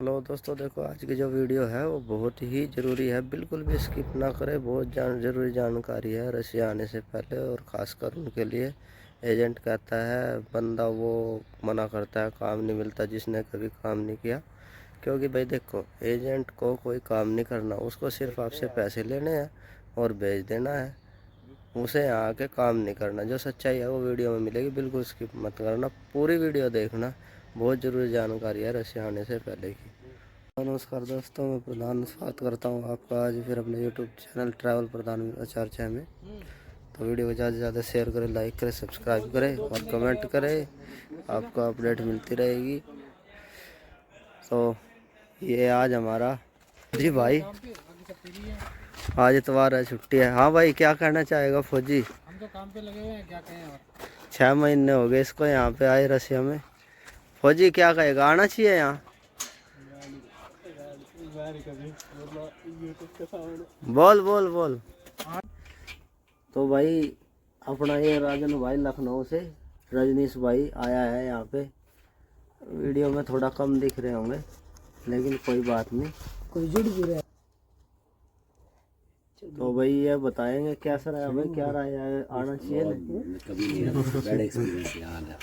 Hello दोस्तों, देखो आज की जो वीडियो है वो बहुत ही ज़रूरी है। बिल्कुल भी स्किप ना करें। बहुत ज़रूरी जानकारी है रशिया आने से पहले, और ख़ासकर उनके लिए। एजेंट कहता है, बंदा वो मना करता है, काम नहीं मिलता जिसने कभी काम नहीं किया। क्योंकि भाई देखो, एजेंट को कोई काम नहीं करना, उसको सिर्फ आपसे पैसे लेने हैं और भेज देना है। उसे यहाँ आके काम नहीं करना। जो सच्चाई है वो वीडियो में मिलेगी, बिल्कुल स्किप मत करना, पूरी वीडियो देखना। बहुत ज़रूरी जानकारी है रशिया आने से पहले की। नमस्कार दोस्तों, मैं प्रधान स्वागत करता हूँ आपका आज फिर अपने यूट्यूब चैनल ट्रैवल प्रधान चर्चा में। तो वीडियो को ज़्यादा से ज़्यादा शेयर करें, लाइक करें, सब्सक्राइब करें और कमेंट करें। आपको अपडेट मिलती रहेगी। तो ये आज हमारा जी भाई, आज इतवार है, छुट्टी है। हाँ भाई, क्या कहना चाहेगा फौजी? हम तो काम पे लगे हुए हैं, क्या कहें। और 6 महीने हो गए इसको यहाँ पे आए रशिया में। फौजी क्या कहेगा, आना चाहिए यहाँ? बोल बोल बोल। तो भाई, अपना ये राजन भाई लखनऊ से, रजनीश भाई आया है यहाँ पे। वीडियो में थोड़ा कम दिख रहे होंगे, लेकिन कोई बात नहीं, कोई जुड़ भी रहा। तो भाई ये बताएंगे कैसा रहा भाई, क्या राय है, आना चाहिए नहीं? कभी नहीं बैड एक्सपीरियंस यार है।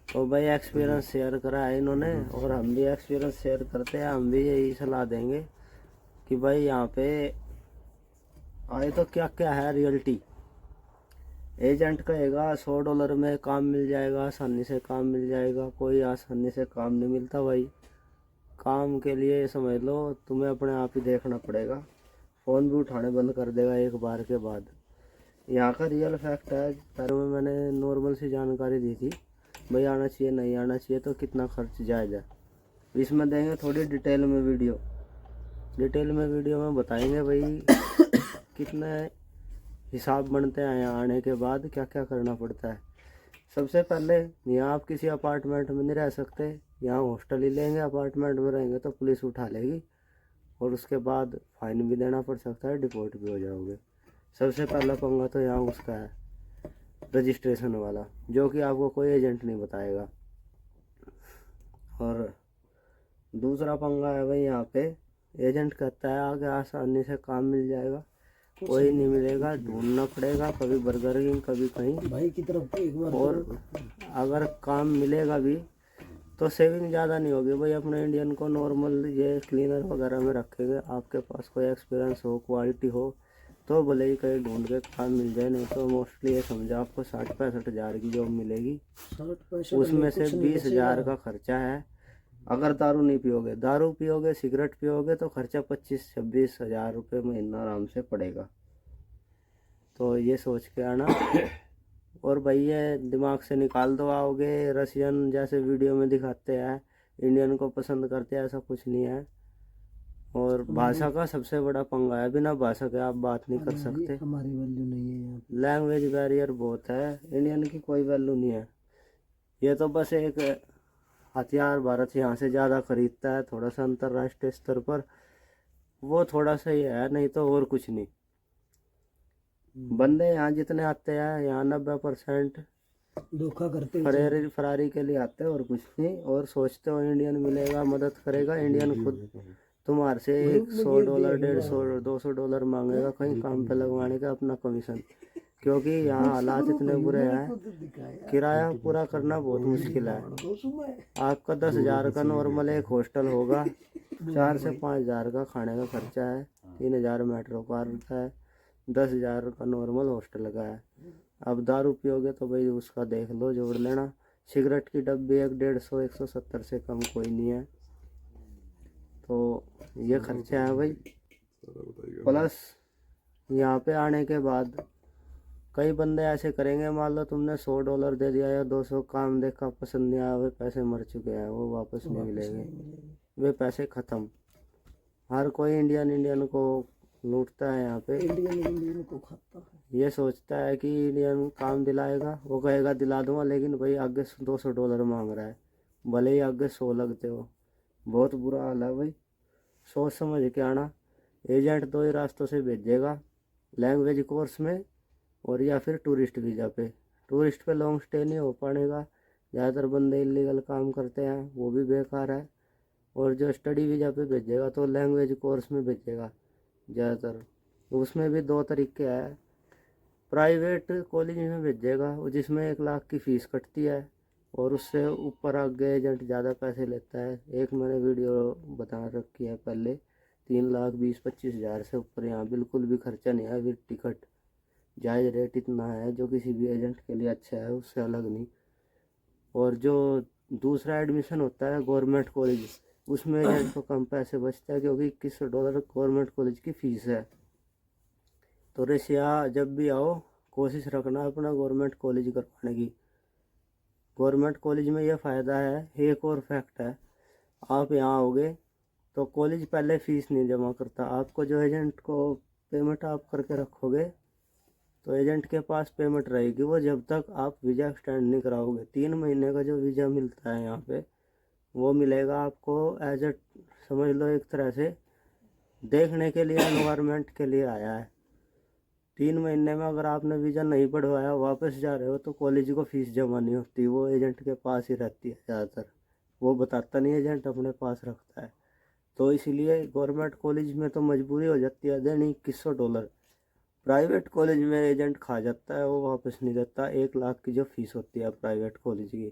तो भाई एक्सपीरियंस शेयर करा है इन्होंने, और हम भी एक्सपीरियंस शेयर करते हैं। हम भी यही सलाह देंगे कि भाई यहाँ पे आए तो क्या क्या है रियलिटी। एजेंट कहेगा $100 में काम मिल जाएगा, आसानी से काम मिल जाएगा। कोई आसानी से काम नहीं मिलता भाई। काम के लिए समझ लो तुम्हें अपने आप ही देखना पड़ेगा। फ़ोन भी उठाने बंद कर देगा एक बार के बाद। यहाँ का रियल फैक्ट है। पहले में मैंने नॉर्मल सी जानकारी दी थी, भाई आना चाहिए नहीं आना चाहिए, तो कितना खर्च जायज़ है। इसमें देंगे थोड़ी डिटेल में वीडियो में बताएंगे भाई कितने हिसाब बनते हैं यहाँ आने के बाद, क्या क्या करना पड़ता है। सबसे पहले, यहाँ आप किसी अपार्टमेंट में नहीं रह सकते, यहाँ हॉस्टल ही लेंगे। अपार्टमेंट में रहेंगे तो पुलिस उठा लेगी, और उसके बाद फाइन भी देना पड़ सकता है, डिपोर्ट भी हो जाओगे। सबसे पहला पंगा तो यहाँ उसका है, रजिस्ट्रेशन वाला, जो कि आपको कोई एजेंट नहीं बताएगा। और दूसरा पंगा है भाई, यहाँ पे एजेंट कहता है आगे आसानी से काम मिल जाएगा, कोई नहीं मिलेगा, ढूंढना पड़ेगा, कभी बर्गर किंग, कभी कहीं भाई की तरफ एक बार। और अगर काम मिलेगा भी तो सेविंग ज़्यादा नहीं होगी भाई। अपने इंडियन को नॉर्मल ये क्लीनर वगैरह में रखेंगे। आपके पास कोई एक्सपीरियंस हो, क्वालिटी हो, तो भले ही कहीं ढूंढ के काम मिल जाए। नहीं तो मोस्टली ये समझो आपको 60-65 हज़ार की जॉब मिलेगी, उसमें से 20,000 का खर्चा है। अगर दारू नहीं पियोगे, दारू पियोगे, सिगरेट पियोगे, तो खर्चा 25-26 हज़ार रुपये महीना आराम से पड़ेगा। तो ये सोच के आना। और भाई ये दिमाग से निकाल दो आओगे। रशियन जैसे वीडियो में दिखाते हैं, इंडियन को पसंद करते हैं, ऐसा कुछ नहीं है। और भाषा का सबसे बड़ा पंगा है, बिना भाषा के आप बात नहीं कर सकते। हमारी वैल्यू नहीं है यहाँ पे। लैंग्वेज बैरियर बहुत है, इंडियन की कोई वैल्यू नहीं है। ये तो बस एक हथियार भारत यहाँ से ज़्यादा खरीदता है, थोड़ा सा अंतर्राष्ट्रीय स्तर पर, वो थोड़ा सा ही है, नहीं तो और कुछ नहीं। बंदे यहाँ जितने आते हैं, यहाँ 90% धोखा करते फरारी के लिए आते हैं और कुछ नहीं। और सोचते हो इंडियन मिलेगा, मदद करेगा। इंडियन खुद तुम्हारे से $100, $150, $200 मांगेगा कहीं काम पे लगवाने का, अपना कमीशन। क्योंकि यहाँ हालात इतने बुरे हैं, किराया पूरा करना बहुत मुश्किल है। आपका 10,000 का नॉर्मल एक हॉस्टल होगा, 4 से 5,000 का खाने का खर्चा है, 3,000 मेट्रो कार का है, 10,000 का नॉर्मल हॉस्टल का है। अब दारू पियोगे तो भाई उसका देख लो, जोड़ लेना। सिगरेट की डब्बी 150-170 से कम कोई नहीं है। तो ये खर्चा है भाई। प्लस यहाँ पे आने के बाद कई बंदे ऐसे करेंगे, मान लो तुमने $100 दे दिया या 200, काम देखा पसंद नहीं आया, वे पैसे मर चुके हैं, वो वापस नहीं मिलेंगे, वे पैसे ख़त्म। हर कोई इंडियन को लूटता है यहाँ पे। इंडियन को खाता है। ये सोचता है कि इंडियन काम दिलाएगा, वो कहेगा दिला दूंगा, लेकिन भाई आगे $200 मांग रहा है, भले ही आगे 100 लगते हो। बहुत बुरा हाल है भाई। सोच समझ के आना। एजेंट 2 ही रास्तों से भेजेगा, लैंग्वेज कोर्स में और या फिर टूरिस्ट वीज़ा पे। टूरिस्ट पे लॉन्ग स्टे नहीं हो पाएगा, ज़्यादातर बंदे इलीगल काम करते हैं, वो भी बेकार है। और जो स्टडी वीज़ा पे भेजेगा तो लैंग्वेज कोर्स में भेजेगा ज़्यादातर। उसमें भी 2 तरीके हैं। प्राइवेट कॉलेज में भेजेगा वो जिसमें 1 लाख की फ़ीस कटती है और उससे ऊपर आगे एजेंट ज़्यादा पैसे लेता है। एक मैंने वीडियो बता रखी है पहले, 3,20,25,000 से ऊपर यहाँ बिल्कुल भी खर्चा नहीं है। विद टिकट जायज़ रेट इतना है जो किसी भी एजेंट के लिए अच्छा है, उससे अलग नहीं। और जो दूसरा एडमिशन होता है गवर्नमेंट कॉलेज, उसमें एजेंट को कम पैसे बचता है क्योंकि $2100 गवर्नमेंट कॉलेज की फ़ीस है। तो रसिया जब भी आओ कोशिश रखना अपना गवर्नमेंट कॉलेज करवाने की। गवर्नमेंट कॉलेज में यह फ़ायदा है, एक और फैक्ट है, आप यहाँ आओगे तो कॉलेज पहले फ़ीस नहीं जमा करता। आपको जो एजेंट को पेमेंट आप करके रखोगे तो एजेंट के पास पेमेंट रहेगी वो जब तक आप वीज़ा एक्सटेंड नहीं कराओगे। 3 महीने का जो वीज़ा मिलता है यहाँ पे वो मिलेगा आपको एज ए, समझ लो एक तरह से देखने के लिए, एनवायरनमेंट के लिए आया है। 3 महीने में अगर आपने वीज़ा नहीं बढ़वाया वापस जा रहे हो तो कॉलेज को फ़ीस जमा नहीं होती, वो एजेंट के पास ही रहती है ज़्यादातर। वो बताता नहीं, एजेंट अपने पास रखता है। तो इसीलिए गवर्नमेंट कॉलेज में तो मजबूरी हो जाती है देनी $2100। प्राइवेट कॉलेज में एजेंट खा जाता है, वो वापस नहीं देता। 1 लाख की जो फ़ीस होती है प्राइवेट कॉलेज की।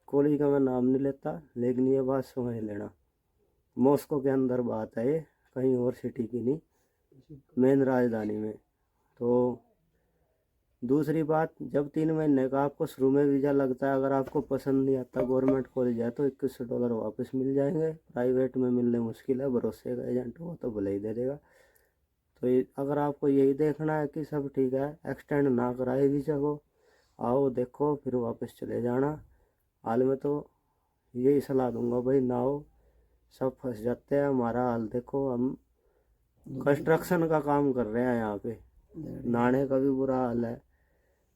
कॉलेज का मैं नाम नहीं लेता, लेकिन ये बात समझ लेना, मॉस्को के अंदर बात है ये, कहीं और सिटी की नहीं, मेन राजधानी में। तो दूसरी बात, जब 3 महीने का आपको शुरू में वीज़ा लगता है, अगर आपको पसंद नहीं आता गवर्नमेंट कॉलेज है तो $2100 वापस मिल जाएंगे। प्राइवेट में मिलने मुश्किल है, भरोसे का एजेंट हो तो भले ही दे देगा। तो ये अगर आपको यही देखना है कि सब ठीक है, एक्सटेंड ना कराए वीज़ा को, आओ देखो फिर वापस चले जाना। हाल में तो यही सलाह दूंगा भाई, ना हो, सब फंस जाते हैं। हमारा हाल देखो, हम कंस्ट्रक्शन का काम कर रहे हैं यहाँ पे, नहाने का भी बुरा हाल है।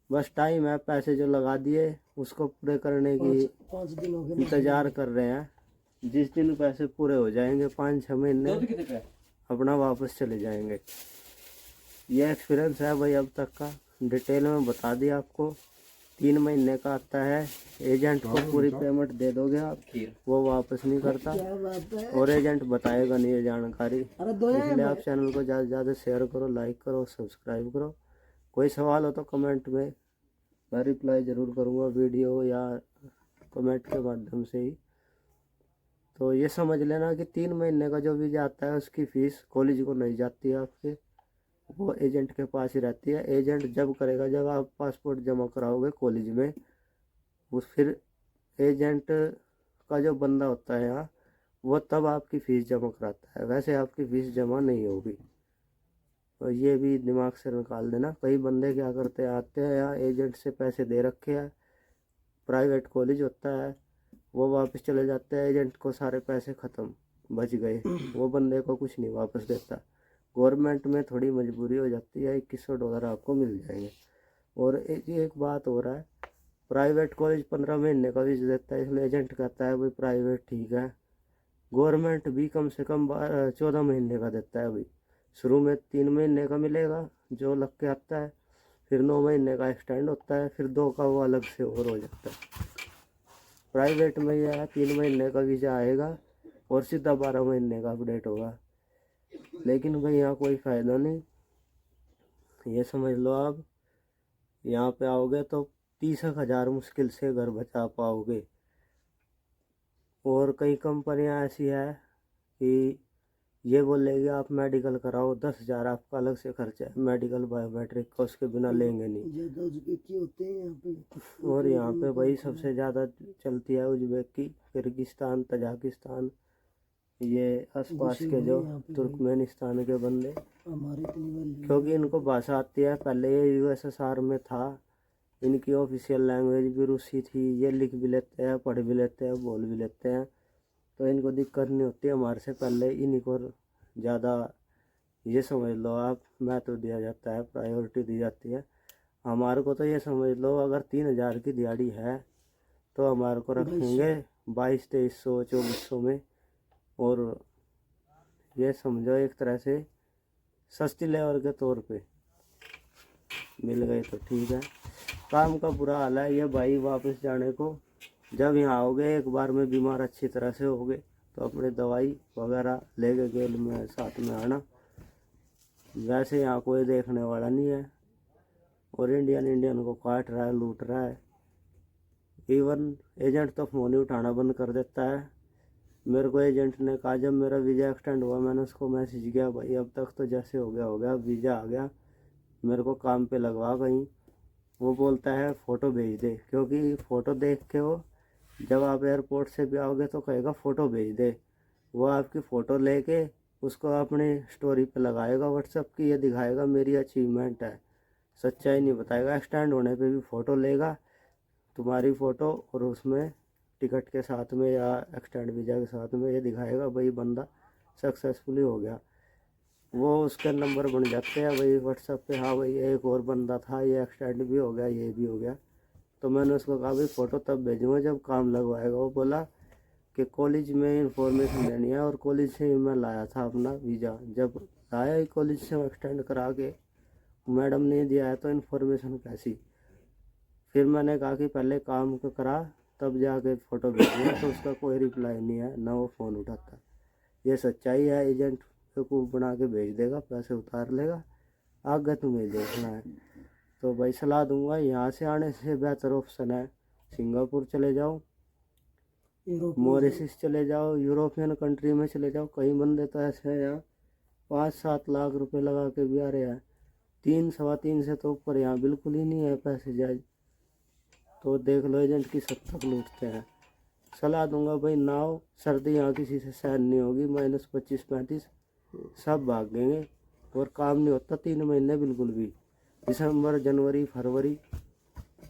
बस टाइम है, पैसे जो लगा दिए उसको पूरे करने की 5 दिन हो गए इंतज़ार कर रहे हैं। जिस दिन पैसे पूरे हो जाएंगे 5-6 महीने अपना वापस चले जाएंगे। ये एक्सपीरियंस है भाई अब तक का, डिटेल में बता दिया आपको। 3 महीने का आता है, एजेंट को पूरी पेमेंट दे दोगे आप, वो वापस नहीं करता क्या बात है। और एजेंट बताएगा नहीं ये जानकारी। अरे दो इसलिए आप चैनल को ज़्यादा से ज़्यादा शेयर करो, लाइक करो, सब्सक्राइब करो। कोई सवाल हो तो कमेंट में, मैं रिप्लाई ज़रूर करूँगा वीडियो या कमेंट के माध्यम से ही। तो ये समझ लेना कि 3 महीने का जो वीज़ा आता है उसकी फ़ीस कॉलेज को नहीं जाती है आपके, वो एजेंट के पास ही रहती है। एजेंट जब करेगा जब आप पासपोर्ट जमा कराओगे कॉलेज में, उस फिर एजेंट का जो बंदा होता है यहाँ, वो तब आपकी फ़ीस जमा कराता है, वैसे आपकी फ़ीस जमा नहीं होगी। और ये भी दिमाग से निकाल देना। कई बंदे क्या करते हैं, आते हैं यहाँ एजेंट से पैसे दे रखे हैं, प्राइवेट कॉलेज होता है, वो वापस चले जाते हैं, एजेंट को सारे पैसे ख़त्म, बच गए, वो बंदे को कुछ नहीं वापस देता। गवर्नमेंट में थोड़ी मजबूरी हो जाती है, $2100 आपको मिल जाएंगे। और एक बात हो रहा है, प्राइवेट कॉलेज 15 महीने का वीज़ा देता है, इसलिए एजेंट कहता है भाई प्राइवेट ठीक है। गवर्नमेंट भी कम से कम 14 महीने का देता है भाई। शुरू में 3 महीने का मिलेगा जो लग के आता है, फिर 9 महीने का एक्सटेंड होता है, फिर 2 का वो अलग से और हो जाता है। प्राइवेट में यह है 3 महीने का वीज़ा आएगा और सीधा 12 महीने का अपडेट होगा। लेकिन भाई यहाँ कोई फ़ायदा नहीं, ये समझ लो आप यहाँ पे आओगे तो 30,000 मुश्किल से घर बचा पाओगे। और कई कंपनियाँ ऐसी है कि ये बोलेगी आप मेडिकल कराओ, 10,000 आपका अलग से खर्चा है, मेडिकल बायोमेट्रिक का, उसके बिना लेंगे नहीं। ज्यादा उज़्बेकी होते हैं यहाँ पे। और यहाँ पे भाई सबसे ज़्यादा चलती है उज़्बेकी, किर्गिस्तान, तजाकिस्तान, ये आसपास के जो तुर्कमेनिस्तान के बंदे, हमारे इतनी वाली क्योंकि इनको भाषा आती है। पहले ये USSR में था, इनकी ऑफिशियल लैंग्वेज भी रूसी थी, ये लिख भी लेते हैं, पढ़ भी लेते हैं, बोल भी लेते हैं, तो इनको दिक्कत नहीं होती। हमारे से पहले इन्हीं को ज़्यादा, ये समझ लो आप, महत्व दिया जाता है, प्रायोरिटी दी जाती है। हमारे को तो ये समझ लो अगर 3,000 की दिहाड़ी है तो हमारे को रखेंगे 2200-2300 2400 में। और ये समझो एक तरह से सस्ती लेबर के तौर पे मिल गए तो ठीक है। काम का बुरा हाल है ये भाई, वापस जाने को जब यहाँ आओगे एक बार में बीमार अच्छी तरह से होगे तो अपनी दवाई वगैरह लेके गेल में साथ में आना। वैसे यहाँ कोई देखने वाला नहीं है और इंडियन को काट रहा है, लूट रहा है। इवन एजेंट तो फ़ोन ही उठाना बंद कर देता है। मेरे को एजेंट ने कहा, जब मेरा वीज़ा एक्सटेंड हुआ मैंने उसको मैसेज किया, भाई अब तक तो जैसे हो गया वीज़ा आ गया, मेरे को काम पे लगवा कहीं। वो बोलता है फ़ोटो भेज दे, क्योंकि फ़ोटो देख के वो जब आप एयरपोर्ट से भी आओगे तो कहेगा फ़ोटो भेज दे। वो आपकी फ़ोटो लेके उसको अपनी स्टोरी पे लगाएगा व्हाट्सएप की, ये दिखाएगा मेरी अचीवमेंट है, सच्चाई नहीं बताएगा। एक्सटेंड होने पे भी फ़ोटो लेगा, तुम्हारी फ़ोटो, और उसमें टिकट के साथ में या एक्सटेंड वीज़ा के साथ में ये दिखाएगा भाई बंदा सक्सेसफुली हो गया। वो उसके नंबर बन जाते हैं भाई व्हाट्सएप पे, हाँ भाई एक और बंदा था, ये एक्सटेंड भी हो गया, ये भी हो गया। तो मैंने उसको कहा भाई फ़ोटो तब भेजूँगा जब काम लगवाएगा। वो बोला कि कॉलेज में इंफॉर्मेशन लेनी है, और कॉलेज से मैं लाया था अपना वीज़ा। जब लाया ही कॉलेज से एक्सटेंड करा के, मैडम ने दिया है तो इन्फॉर्मेशन कैसी। फिर मैंने कहा कि पहले काम को करा तब जाके फ़ोटो भेजना, तो उसका कोई रिप्लाई नहीं है, ना वो फ़ोन उठाता। ये सच्चाई है। एजेंट बेवकूफ़ बना के भेज देगा, पैसे उतार लेगा, आगे तुम्हें देखना है। तो भाई सलाह दूंगा, यहाँ से आने से बेहतर ऑप्शन है सिंगापुर चले जाओ, यूरोप मॉरिशस चले जाओ, यूरोपियन कंट्री में चले जाओ। कई बंदे तो ऐसे हैं यहाँ 5-7 लाख रुपए लगा के भी आ रहे हैं। 3-3.25 से तो ऊपर यहाँ बिल्कुल ही नहीं है पैसे जायज। तो देख लो एजेंट की सद तक लूटते हैं। सलाह दूंगा भाई ना हो, सर्दी यहाँ किसी से सहन नहीं होगी, -25-35 सब भागेंगे। और काम नहीं होता 3 महीने बिल्कुल भी। दिसंबर, जनवरी, फरवरी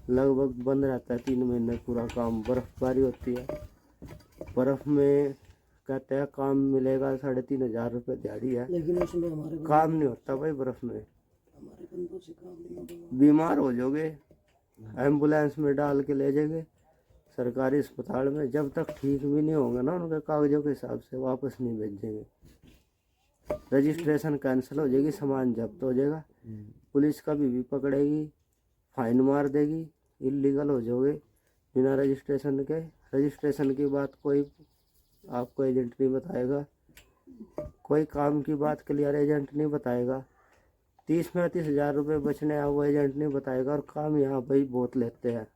लगभग बंद रहता है 3 महीने पूरा काम। बर्फ़बारी होती है, बर्फ़ में कहते हैं काम मिलेगा 3,500 रुपये दिहाड़ी है, लेकिन उसमें हमारे काम नहीं होता भाई बर्फ़ में। बंदों से काम नहीं होगा। बीमार हो जाओगे, एम्बुलेंस में डाल के ले जाएंगे सरकारी अस्पताल में, जब तक ठीक भी नहीं होंगे ना उनके कागजों के हिसाब से वापस नहीं भेजेंगे। रजिस्ट्रेशन कैंसिल हो जाएगी, सामान जब्त हो जाएगा, पुलिस कभी भी पकड़ेगी, फाइन मार देगी, इलीगल हो जाओगे बिना रजिस्ट्रेशन के। रजिस्ट्रेशन की बात कोई आपको एजेंट नहीं बताएगा, कोई काम की बात क्लियर एजेंट नहीं बताएगा। 30-35 हज़ार रुपये बचने हैं वो एजेंट नहीं बताएगा। और काम यहाँ भाई बहुत लेते हैं,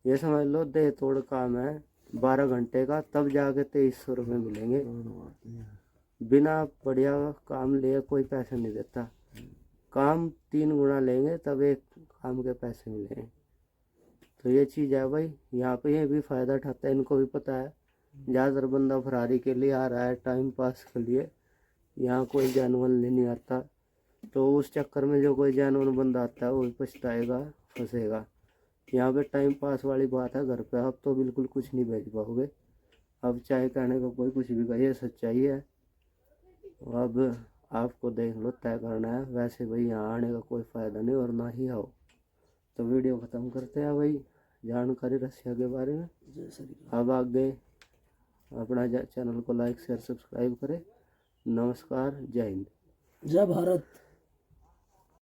ये समझ लो दे तोड़ काम है 12 घंटे का, तब जाके 2300 रुपये मिलेंगे। बिना बढ़िया काम लिए कोई पैसे नहीं देता। काम 3 गुना लेंगे तब एक काम के पैसे मिलेंगे। तो ये चीज़ है भाई, यहाँ पे ये भी फ़ायदा उठाता है, इनको भी पता है। ज़्यादातर बंदा फरारी के लिए आ रहा है, टाइम पास के लिए, यहाँ कोई जानवर नहीं आता। तो उस चक्कर में जो कोई जानवर बंदा आता है वो पछताएगा, फंसेगा। यहाँ पे टाइम पास वाली बात है घर पे, अब तो बिल्कुल कुछ नहीं भेज पाओगे। अब चाहे कहने को कोई कुछ भी कहे, सच्चाई है। अब आपको देख लो, तय करना है। वैसे भाई यहाँ आने का कोई फ़ायदा नहीं और ना ही आओ। तो वीडियो ख़त्म करते हैं भाई जानकारी रशिया के बारे में। जय श्री राम। अब आगे अपना चैनल को लाइक शेयर सब्सक्राइब करें। नमस्कार, जय हिंद, जय भारत।